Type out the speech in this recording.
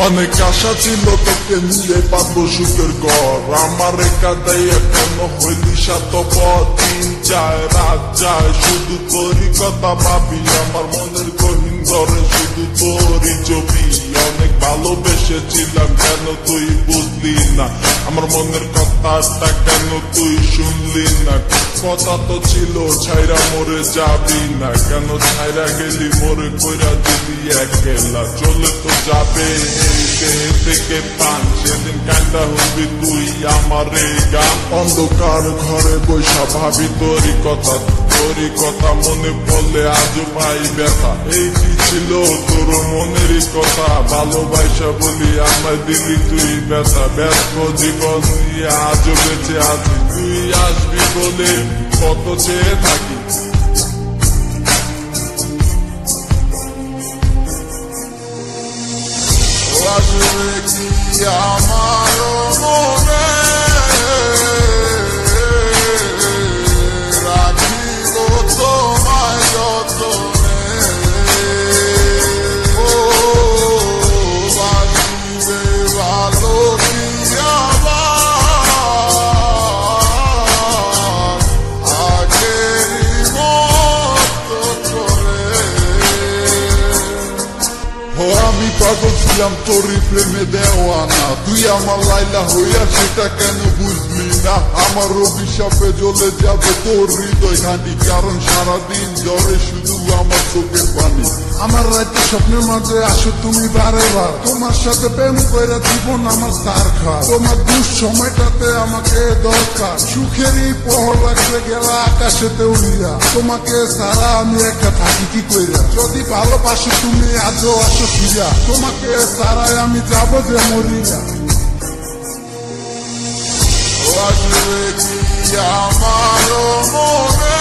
অনেক আশা ছিল তোকে নিয়ে পাবো সুখের ঘর, আমার কাদাইয়া কেন হইলি স্বার্থপর। দিন যায় রাত যায় শুধু তোরই কথা ভাবি, আমার মনের গহীন ঘরে শুধু তোরই ছবি। অনেক ভালোবেসেছিলাম কেন তুই বুঝলি না, আমার মনের কথাটা কেন তুই শুনলি না। কথা তো ছিল ছাইরা মরে যাবি না, কেন ছাইরা গেলি মোরে কইরা দিলি একলা। চলে তো যাবে এই দেহ থেকে প্রাণ, সেদিন কান্ডা হবি তুই আমার গান। অন্ধকার ঘরে বৈশা ভাবি তোরই কথা, তোরই কথা মনে পড়লে আজও পাই ব্যথা। এই কি ছিল তোর মনেরই কথা, ভালোবাসা বলি আমায় দিলি তুই ব্যথা। ব্যর্থ জীবন নিয়ে আজও বেঁচে আছি, তুই আসবি বলে কত চেয়ে থাকি। আসবে কি আমার মনে রাখিব তোমায় যতনে, ও বাসিবে ভালো কি আমার আগেরই মতো করে। আমি পাগল ছিলাম তোরই প্রেমে দেওয়ানা, তুই আমার লাইলা হইয়া সেটা কেন বুঝলি না। আমার অভিশাপে জ্বলে যাবে তোর হৃদয় ঘাঁটি, কারণ সারাদিন জ্বরে শুধু আমার চোখের পানি। আমার রাতে স্বপ্নের মাঝে আসো তুমি বারে বার, তোমার সাথে প্রেম কইরা জীবন আমার সার খা। তোমার দুঃসময়টাতে আমাকে দরকার, সুখেরই পহর লাগতে গেলা আকাশেতে উড়িয়া। তোমাকে সারা আমি একা থাকি কি কইরা, যদি ভালোবাসো তুমি আজও আসো ফিরা। তোমাকে সারাই আমি যাবো যে মরিয়া। আসবে কি আমার মনে